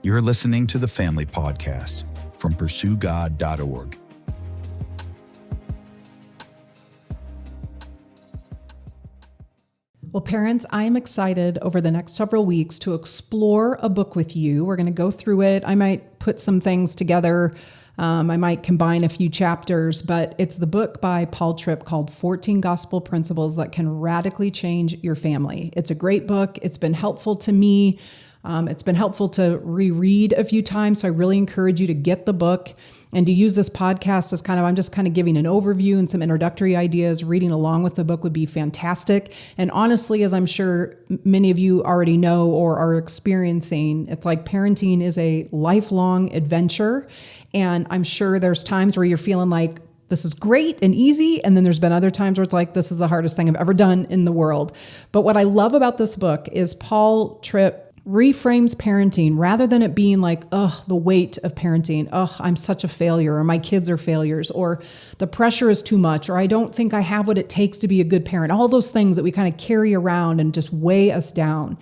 You're listening to the Family Podcast from PursueGOD.org. Well, parents, I'm excited over the next several weeks to explore a book with you. We're going to go through it. I might put some things together. I might combine a few chapters, but it's the book by Paul Tripp called 14 Gospel Principles That Can Radically Change Your Family. It's a great book. It's been helpful to me. It's been helpful to reread a few times. So I really encourage you to get the book and to use this podcast as I'm just giving an overview and some introductory ideas. Reading along with the book would be fantastic. And honestly, as I'm sure many of you already know or are experiencing, it's like parenting is a lifelong adventure. And I'm sure there's times where you're feeling like this is great and easy. And then there's been other times where it's like, this is the hardest thing I've ever done in the world. But what I love about this book is Paul Tripp reframes parenting rather than it being like, the weight of parenting. I'm such a failure, or my kids are failures, or the pressure is too much, or I don't think I have what it takes to be a good parent. All those things that we kind of carry around and just weigh us down.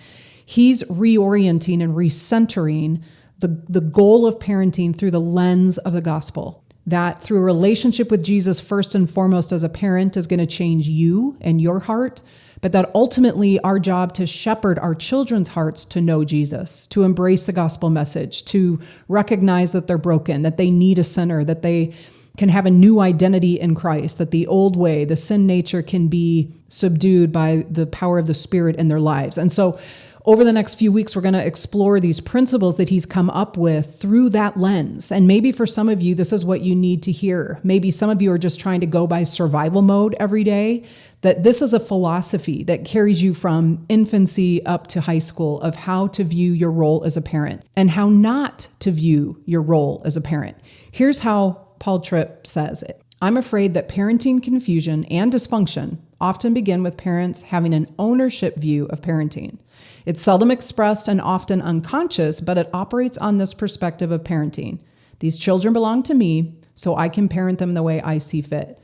He's reorienting and recentering the goal of parenting through the lens of the gospel. That through a relationship with Jesus, first and foremost as a parent, is going to change you and your heart, but that ultimately our job to shepherd our children's hearts to know Jesus, to embrace the gospel message, to recognize that they're broken, that they need a sinner, that they can have a new identity in Christ, that the old way, the sin nature, can be subdued by the power of the Spirit in their lives. And so over the next few weeks, we're going to explore these principles that he's come up with through that lens. And maybe for some of you, this is what you need to hear. Maybe some of you are just trying to go by survival mode every day, that this is a philosophy that carries you from infancy up to high school of how to view your role as a parent and how not to view your role as a parent. Here's how Paul Tripp says it. I'm afraid that parenting confusion and dysfunction often begin with parents having an ownership view of parenting. It's seldom expressed and often unconscious, but it operates on this perspective of parenting. These children belong to me, so I can parent them the way I see fit.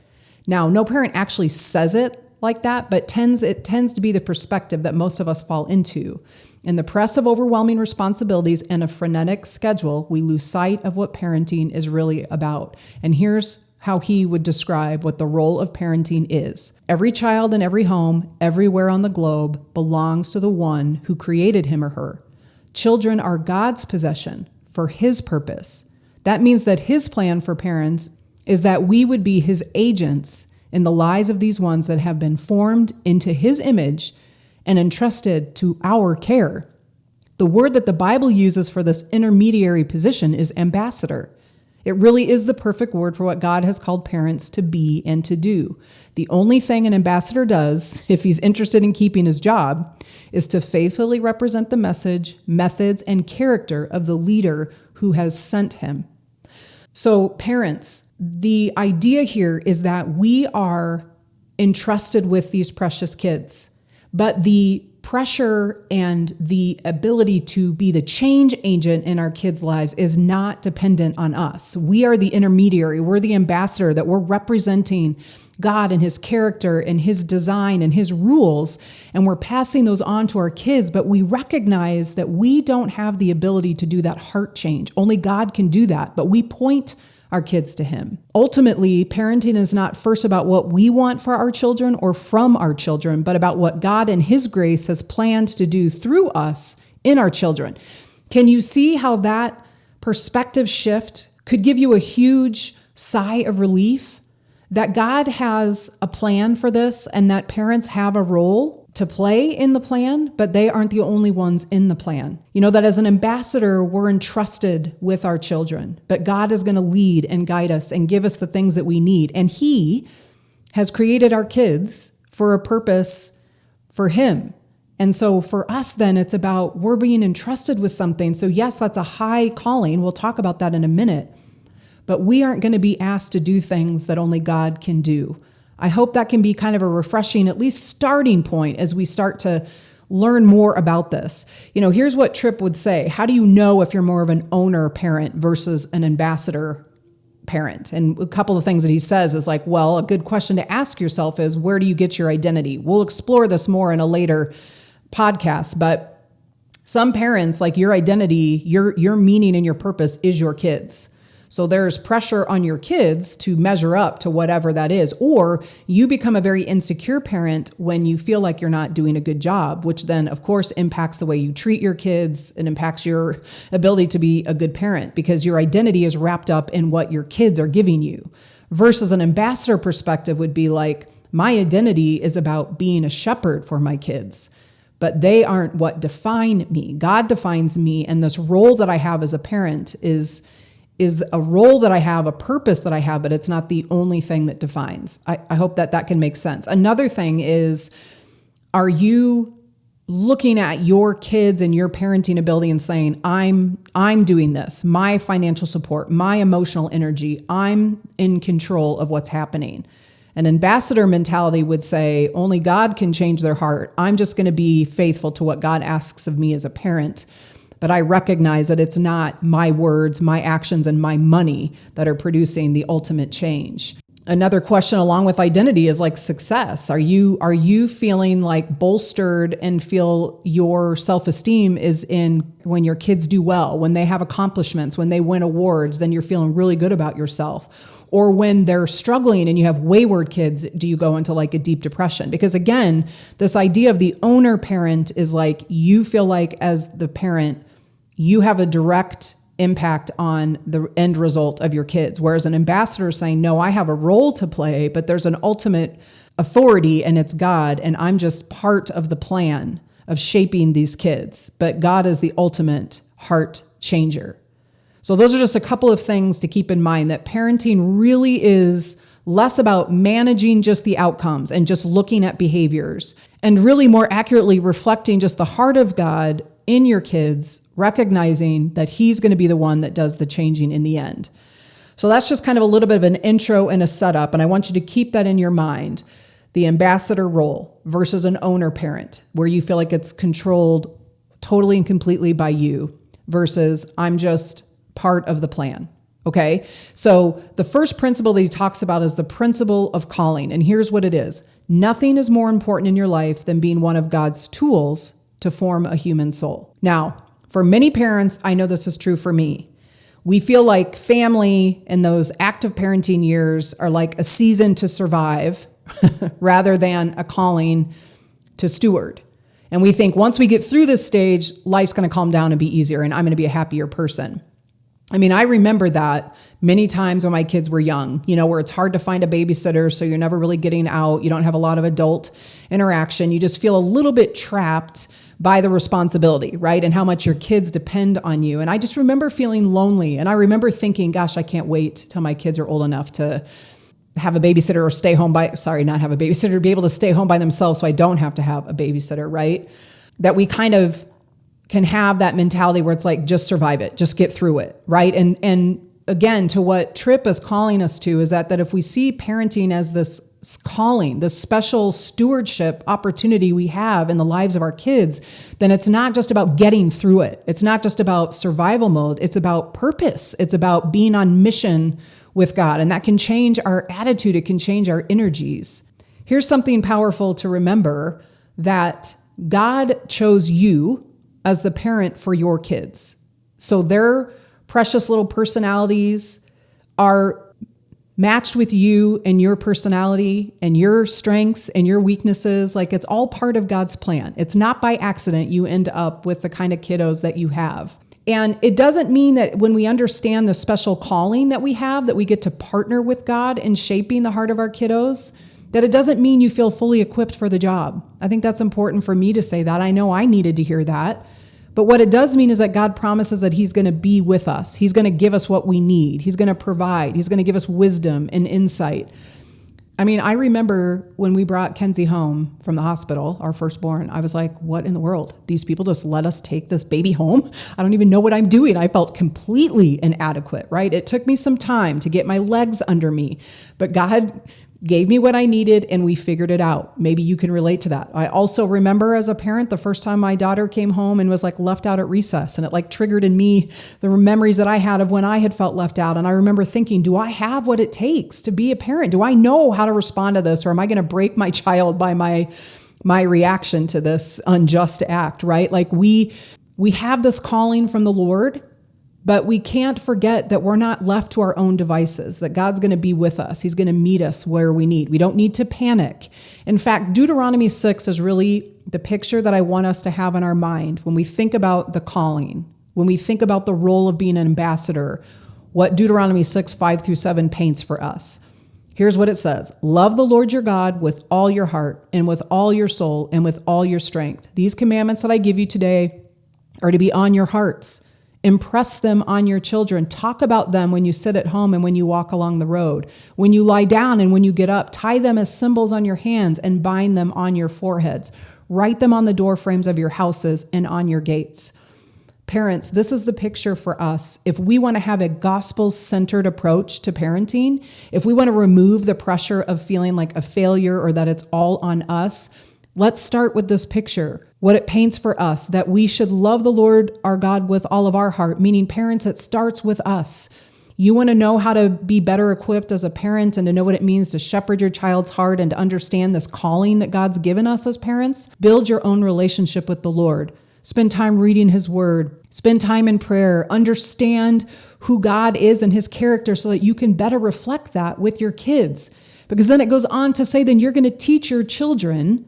Now, no parent actually says it like that, but it tends to be the perspective that most of us fall into. In the press of overwhelming responsibilities and a frenetic schedule, we lose sight of what parenting is really about. And here's how he would describe what the role of parenting is. Every child in every home, everywhere on the globe, belongs to the one who created him or her. Children are God's possession for his purpose. That means that his plan for parents is that we would be his agents in the lives of these ones that have been formed into his image and entrusted to our care. The word that the Bible uses for this intermediary position is ambassador. It really is the perfect word for what God has called parents to be and to do. The only thing an ambassador does, if he's interested in keeping his job, is to faithfully represent the message, methods, and character of the leader who has sent him. So parents, the idea here is that we are entrusted with these precious kids, but the pressure and the ability to be the change agent in our kids' lives is not dependent on us. We are the intermediary. We're the ambassador, that we're representing God and his character and his design and his rules, and we're passing those on to our kids, but we recognize that we don't have the ability to do that heart change. Only God can do that, but we point our kids to him. Ultimately, parenting is not first about what we want for our children or from our children, but about what God in his grace has planned to do through us in our children. Can you see how that perspective shift could give you a huge sigh of relief? That God has a plan for this and that parents have a role to play in the plan, but they aren't the only ones in the plan. You know, that as an ambassador, we're entrusted with our children, but God is going to lead and guide us and give us the things that we need. And he has created our kids for a purpose for him. And so for us, then it's about we're being entrusted with something. So yes, that's a high calling. We'll talk about that in a minute. But we aren't going to be asked to do things that only God can do. I hope that can be kind of a refreshing, at least starting point as we start to learn more about this. You know, here's what Tripp would say. How do you know if you're more of an owner parent versus an ambassador parent? And a couple of things that he says is like, well, a good question to ask yourself is, where do you get your identity? We'll explore this more in a later podcast, but Some parents, like your identity, your meaning and your purpose is your kids. So there's pressure on your kids to measure up to whatever that is. Or you become a very insecure parent when you feel like you're not doing a good job, which then, of course, impacts the way you treat your kids and impacts your ability to be a good parent because your identity is wrapped up in what your kids are giving you. Versus an ambassador perspective would be like, my identity is about being a shepherd for my kids, but they aren't what define me. God defines me, and this role that I have as a parent is a role that I have, a purpose that I have, but it's not the only thing that defines. I hope that can make sense. Another thing is, are you looking at your kids and your parenting ability and saying, I'm doing this, my financial support, my emotional energy, I'm in control of what's happening. An ambassador mentality would say, only God can change their heart. I'm just going to be faithful to what God asks of me as a parent. But I recognize that it's not my words, my actions, and my money that are producing the ultimate change. Another question along with identity is like success. Are you feeling like bolstered and feel your self-esteem is in when your kids do well, when they have accomplishments, when they win awards, then you're feeling really good about yourself? Or when they're struggling and you have wayward kids, do you go into like a deep depression? Because again, this idea of the owner parent is like you feel like as the parent, you have a direct impact on the end result of your kids. Whereas an ambassador is saying, no, I have a role to play, but there's an ultimate authority and it's God. And I'm just part of the plan of shaping these kids. But God is the ultimate heart changer. So those are just a couple of things to keep in mind, that parenting really is less about managing just the outcomes and just looking at behaviors, and really more accurately reflecting just the heart of God in your kids, recognizing that He's going to be the one that does the changing in the end. So that's just kind of a little bit of an intro and a setup, and I want you to keep that in your mind. The ambassador role versus an owner parent, where you feel like it's controlled totally and completely by you, versus I'm just part of the plan. Okay. So the first principle that he talks about is the principle of calling. And here's what it is. Nothing is more important in your life than being one of God's tools to form a human soul. Now, for many parents, I know this is true for me. We feel like family and those active parenting years are like a season to survive rather than a calling to steward. And we think once we get through this stage, life's going to calm down and be easier, and I'm going to be a happier person. I mean, I remember that many times when my kids were young, where it's hard to find a babysitter, so you're never really getting out. You don't have a lot of adult interaction. You just feel a little bit trapped by the responsibility, right? And how much your kids depend on you. And I just remember feeling lonely. And I remember thinking, gosh, I can't wait till my kids are old enough to have a babysitter or stay home not have a babysitter, be able to stay home by themselves so I don't have to have a babysitter, right? That we kind of can have that mentality where it's like, just survive it, just get through it, right? And again, to what Tripp is calling us to is that if we see parenting as this calling, this special stewardship opportunity we have in the lives of our kids, then it's not just about getting through it. It's not just about survival mode. It's about purpose. It's about being on mission with God. And that can change our attitude. It can change our energies. Here's something powerful to remember, that God chose you as the parent for your kids. So their precious little personalities are matched with you and your personality and your strengths and your weaknesses. Like, it's all part of God's plan. It's not by accident you end up with the kind of kiddos that you have. And it doesn't mean that when we understand the special calling that we have, that we get to partner with God in shaping the heart of our kiddos, that it doesn't mean you feel fully equipped for the job. I think that's important for me to say that. I know I needed to hear that. But what it does mean is that God promises that He's going to be with us. He's going to give us what we need. He's going to provide. He's going to give us wisdom and insight. I mean, I remember when we brought Kenzie home from the hospital, our firstborn, I was like, what in the world? These people just let us take this baby home? I don't even know what I'm doing. I felt completely inadequate, right? It took me some time to get my legs under me, but God gave me what I needed and we figured it out. Maybe you can relate to that. I also remember as a parent, the first time my daughter came home and was like left out at recess, and it like triggered in me the memories that I had of when I had felt left out. And I remember thinking, do I have what it takes to be a parent? Do I know how to respond to this? Or am I going to break my child by my reaction to this unjust act, right? Like we We have this calling from the Lord, but we can't forget that we're not left to our own devices, that God's going to be with us. He's going to meet us where we need. We don't need to panic. In fact, Deuteronomy 6 is really the picture that I want us to have in our mind when we think about the calling, when we think about the role of being an ambassador, what Deuteronomy 6, 5-7 paints for us. Here's what it says. Love the Lord your God with all your heart and with all your soul and with all your strength. These commandments that I give you today are to be on your hearts. Impress them on your children. Talk about them when you sit at home and when you walk along the road. When you lie down and when you get up, tie them as symbols on your hands and bind them on your foreheads. Write them on the door frames of your houses and on your gates. Parents, this is the picture for us. If we want to have a gospel-centered approach to parenting, if we want to remove the pressure of feeling like a failure or that it's all on us, let's start with this picture. What it paints for us, that we should love the Lord our God with all of our heart, meaning parents, it starts with us. You want to know how to be better equipped as a parent and to know what it means to shepherd your child's heart and to understand this calling that God's given us as parents? Build your own relationship with the Lord. Spend time reading his word. Spend time in prayer. Understand who God is and his character so that you can better reflect that with your kids. Because then it goes on to say, then you're going to teach your children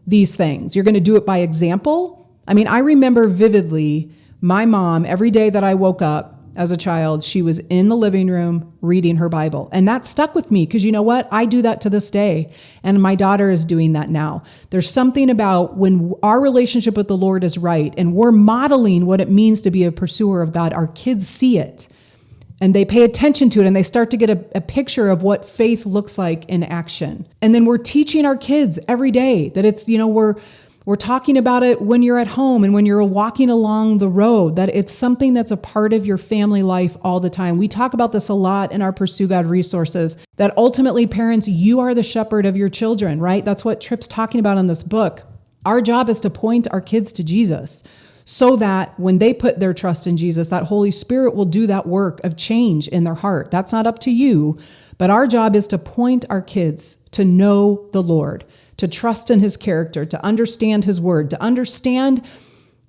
these things. You're going to do it by example. I mean, I remember vividly my mom, every day that I woke up as a child, she was in the living room reading her Bible. And that stuck with me because you know what? I do that to this day. And my daughter is doing that now. There's something about when our relationship with the Lord is right and we're modeling what it means to be a pursuer of God, our kids see it. And they pay attention to it and they start to get a picture of what faith looks like in action. And then we're teaching our kids every day that it's, we're talking about it when you're at home and when you're walking along the road, that it's something that's a part of your family life all the time. We talk about this a lot in our Pursue God resources, that ultimately parents, you are the shepherd of your children, right? That's what Tripp's talking about in this book. Our job is to point our kids to Jesus, so that when they put their trust in Jesus, that Holy Spirit will do that work of change in their heart. That's not up to you, but our job is to point our kids to know the Lord, to trust in his character, to understand his word, to understand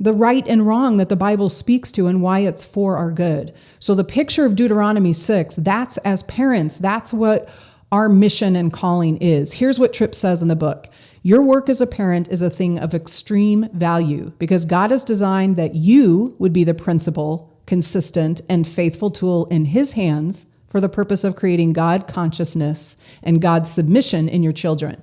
the right and wrong that the Bible speaks to and why it's for our good. So the picture of Deuteronomy 6, that's as parents, that's what our mission and calling is. Here's what Tripp says in the book. Your work as a parent is a thing of extreme value because God has designed that you would be the principal, consistent, and faithful tool in his hands for the purpose of creating God consciousness and God's submission in your children.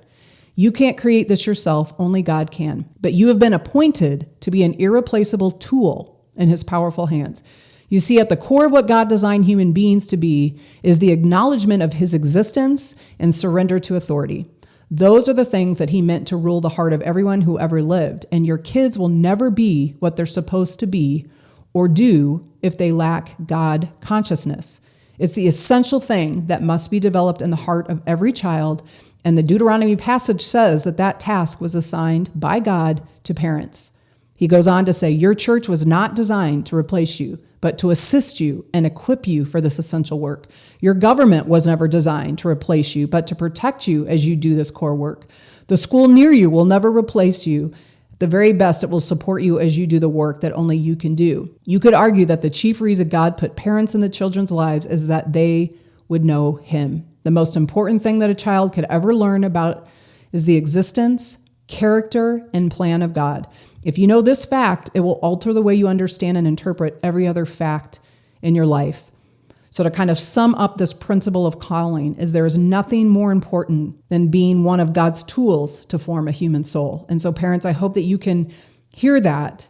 You can't create this yourself, only God can. But you have been appointed to be an irreplaceable tool in his powerful hands. You see, at the core of what God designed human beings to be is the acknowledgement of his existence and surrender to authority. Those are the things that he meant to rule the heart of everyone who ever lived. And your kids will never be what they're supposed to be or do if they lack God consciousness. It's the essential thing that must be developed in the heart of every child. And the Deuteronomy passage says that that task was assigned by God to parents. He goes on to say, your church was not designed to replace you, but to assist you and equip you for this essential work. Your government was never designed to replace you, but to protect you as you do this core work. The school near you will never replace you. At the very best, it will support you as you do the work that only you can do. You could argue that the chief reason God put parents in the children's lives is that they would know him. The most important thing that a child could ever learn about is the existence, character, and plan of God. If you know this fact, it will alter the way you understand and interpret every other fact in your life. So to kind of sum up this principle of calling is there is nothing more important than being one of God's tools to form a human soul. And so parents, I hope that you can hear that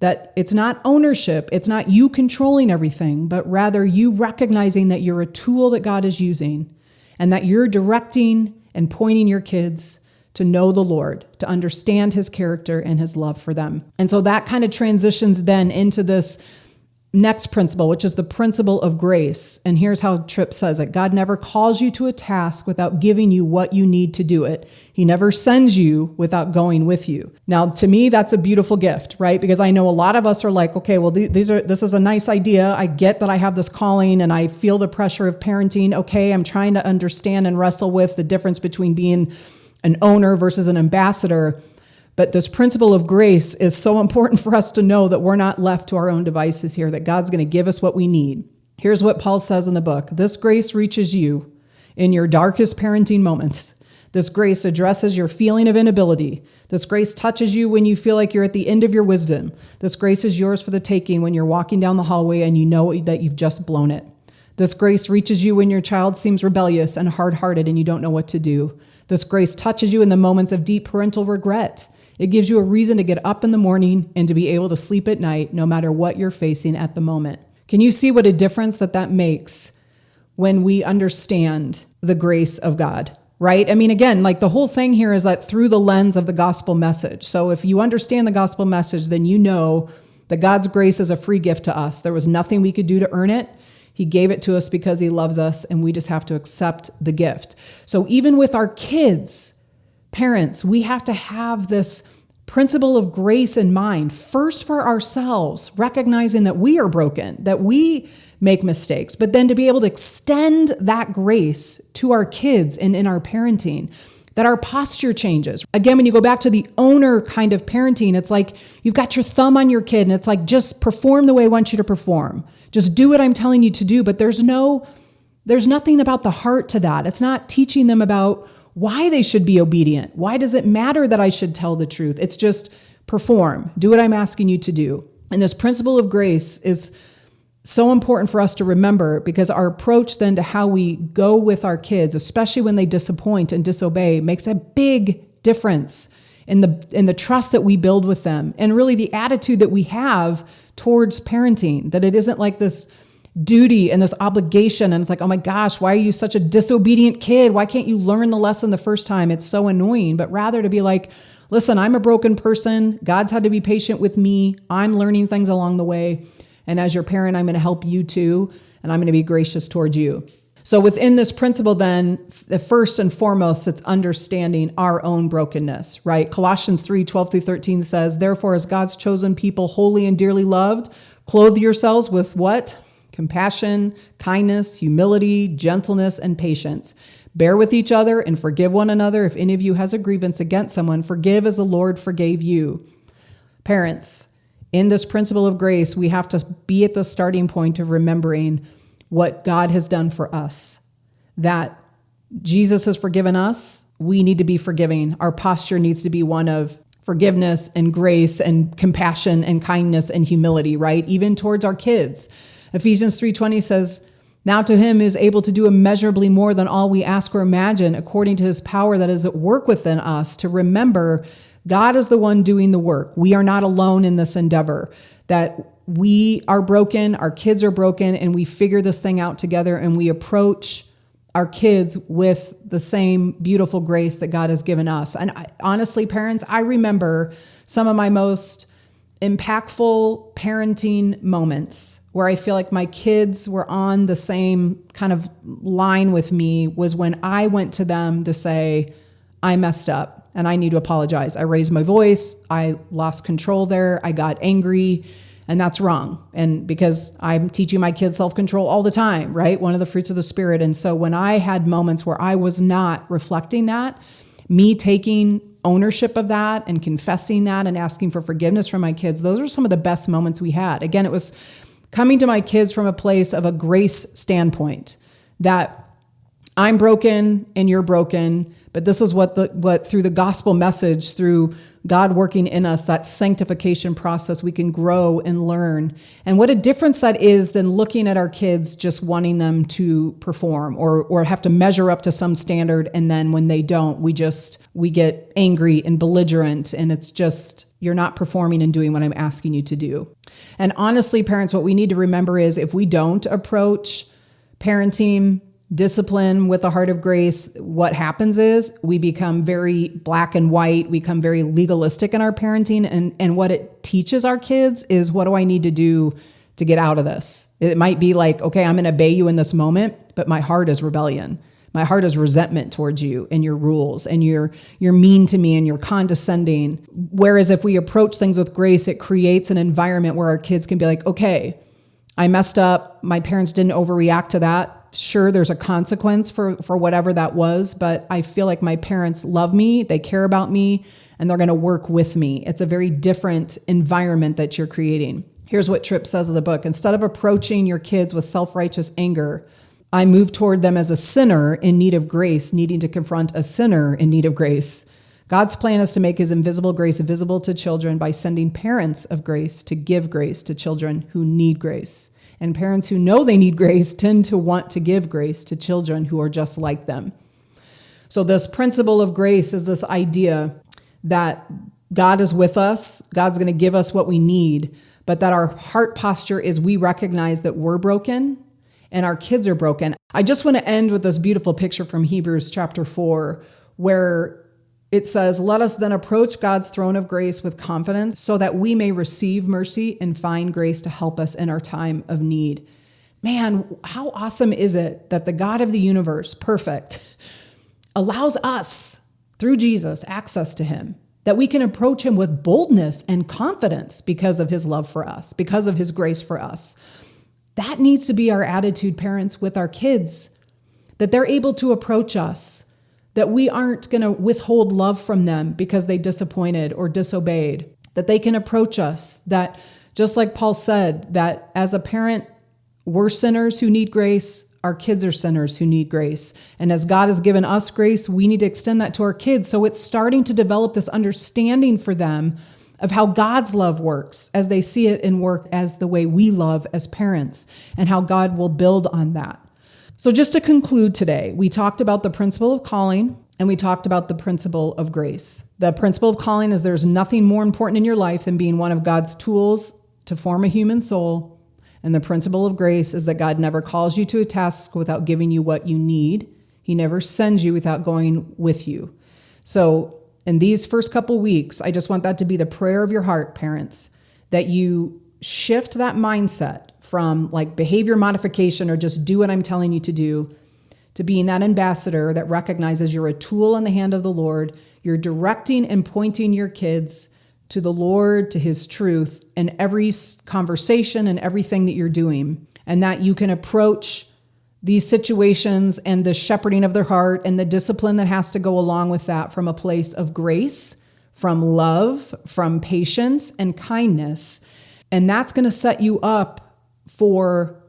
it's not ownership, it's not you controlling everything, but rather you recognizing that you're a tool that God is using and that you're directing and pointing your kids to know the Lord, to understand his character and his love for them. And so that kind of transitions then into this next principle, which is the principle of grace. And here's how Tripp says it. God never calls you to a task without giving you what you need to do it. He never sends you without going with you. Now, to me, that's a beautiful gift, right? Because I know a lot of us are like, okay, well, this is a nice idea. I get that I have this calling and I feel the pressure of parenting. Okay, I'm trying to understand and wrestle with the difference between being an owner versus an ambassador. But this principle of grace is so important for us to know that we're not left to our own devices here, that God's going to give us what we need. Here's what Paul says in the book. This grace reaches you in your darkest parenting moments. This grace addresses your feeling of inability. This grace touches you when you feel like you're at the end of your wisdom. This grace is yours for the taking when you're walking down the hallway and you know that you've just blown it. This grace reaches you when your child seems rebellious and hard-hearted and you don't know what to do. This grace touches you in the moments of deep parental regret. It gives you a reason to get up in the morning and to be able to sleep at night, no matter what you're facing at the moment. Can you see what a difference that makes when we understand the grace of God, right? I mean, again, like the whole thing here is that through the lens of the gospel message. So if you understand the gospel message, then you know that God's grace is a free gift to us. There was nothing we could do to earn it. He gave it to us because he loves us, and we just have to accept the gift. So even with our kids, parents, we have to have this principle of grace in mind, first for ourselves, recognizing that we are broken, that we make mistakes, but then to be able to extend that grace to our kids and in our parenting, that our posture changes. Again, when you go back to the owner kind of parenting, it's like you've got your thumb on your kid and it's like, just perform the way I want you to perform. Just do what I'm telling you to do. But there's nothing about the heart to that. It's not teaching them about why they should be obedient. Why does it matter that I should tell the truth? It's just perform, do what I'm asking you to do. And this principle of grace is so important for us to remember, because our approach then to how we go with our kids, especially when they disappoint and disobey, makes a big difference in the trust that we build with them, and really the attitude that we have towards parenting, that it isn't like this duty and this obligation. And it's like, oh my gosh, why are you such a disobedient kid? Why can't you learn the lesson the first time? It's so annoying. But rather to be like, listen, I'm a broken person. God's had to be patient with me. I'm learning things along the way. And as your parent, I'm going to help you too. And I'm going to be gracious towards you. So within this principle, then, the first and foremost, it's understanding our own brokenness, right? Colossians 3:12-13 says, therefore, as God's chosen people, holy and dearly loved, clothe yourselves with what? Compassion, kindness, humility, gentleness, and patience. Bear with each other and forgive one another. If any of you has a grievance against someone, forgive as the Lord forgave you. Parents, in this principle of grace, we have to be at the starting point of remembering what God has done for us. That Jesus has forgiven us. We need to be forgiving. Our posture needs to be one of forgiveness and grace and compassion and kindness and humility, right? Even towards our kids. Ephesians 3:20 says, now to him is able to do immeasurably more than all we ask or imagine, according to his power that is at work within us, to remember God is the one doing the work. We are not alone in this endeavor, that we are broken, our kids are broken, and we figure this thing out together, and we approach our kids with the same beautiful grace that God has given us. And honestly, parents, I remember some of my most impactful parenting moments where I feel like my kids were on the same kind of line with me was when I went to them to say, I messed up and I need to apologize. I raised my voice. I lost control there. I got angry, and that's wrong. And because I'm teaching my kids self-control all the time, right? One of the fruits of the Spirit. And so when I had moments where I was not reflecting that, me taking ownership of that and confessing that and asking for forgiveness from my kids, those are some of the best moments we had. Again, it was coming to my kids from a place of a grace standpoint, that I'm broken and you're broken, but this is what through the gospel message, through God working in us, that sanctification process, we can grow and learn. And what a difference that is than looking at our kids just wanting them to perform or have to measure up to some standard. And then when they don't, we get angry and belligerent. And it's just, you're not performing and doing what I'm asking you to do. And honestly, parents, what we need to remember is if we don't approach parenting, discipline with a heart of grace, what happens is we become very black and white. We become very legalistic in our parenting. And what it teaches our kids is, what do I need to do to get out of this? It might be like, okay, I'm going to obey you in this moment, but my heart is rebellion. My heart is resentment towards you and your rules, and you're mean to me and you're condescending. Whereas if we approach things with grace, it creates an environment where our kids can be like, okay, I messed up. My parents didn't overreact to that. Sure, there's a consequence for whatever that was, but I feel like my parents love me, they care about me, and they're going to work with me. It's a very different environment that you're creating. Here's what Tripp says in the book. Instead of approaching your kids with self-righteous anger, I move toward them as a sinner in need of grace, needing to confront a sinner in need of grace. God's plan is to make his invisible grace visible to children by sending parents of grace to give grace to children who need grace. And parents who know they need grace tend to want to give grace to children who are just like them. So this principle of grace is this idea that God is with us, God's going to give us what we need, but that our heart posture is we recognize that we're broken and our kids are broken. I just want to end with this beautiful picture from Hebrews chapter 4, where it says, "Let us then approach God's throne of grace with confidence so that we may receive mercy and find grace to help us in our time of need." Man, how awesome is it that the God of the universe, perfect, allows us, through Jesus, access to him, that we can approach him with boldness and confidence because of his love for us, because of his grace for us. That needs to be our attitude, parents, with our kids, that they're able to approach us, that we aren't going to withhold love from them because they disappointed or disobeyed, that they can approach us, that just like Paul said, that as a parent, we're sinners who need grace, our kids are sinners who need grace. And as God has given us grace, we need to extend that to our kids. So it's starting to develop this understanding for them of how God's love works as they see it in work as the way we love as parents, and how God will build on that. So just to conclude today, we talked about the principle of calling and we talked about the principle of grace. The principle of calling is there's nothing more important in your life than being one of God's tools to form a human soul. And the principle of grace is that God never calls you to a task without giving you what you need. He never sends you without going with you. So in these first couple weeks, I just want that to be the prayer of your heart, parents, that you shift that mindset from like behavior modification or just do what I'm telling you to do, to being that ambassador that recognizes you're a tool in the hand of the Lord. You're directing and pointing your kids to the Lord, to his truth in every conversation and everything that you're doing, and that you can approach these situations and the shepherding of their heart and the discipline that has to go along with that from a place of grace, from love, from patience and kindness. And that's going to set you up for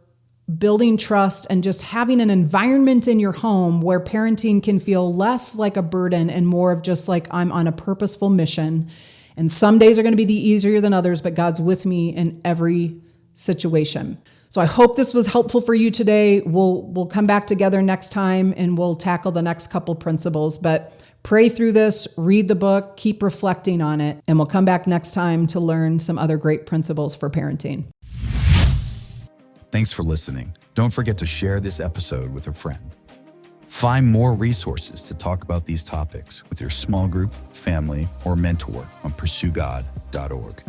building trust and just having an environment in your home where parenting can feel less like a burden and more of just like I'm on a purposeful mission. And some days are going to be easier than others, but God's with me in every situation. So I hope this was helpful for you today. We'll come back together next time and we'll tackle the next couple principles. But pray through this, read the book, keep reflecting on it, and we'll come back next time to learn some other great principles for parenting. Thanks for listening. Don't forget to share this episode with a friend. Find more resources to talk about these topics with your small group, family, or mentor on PursueGOD.org.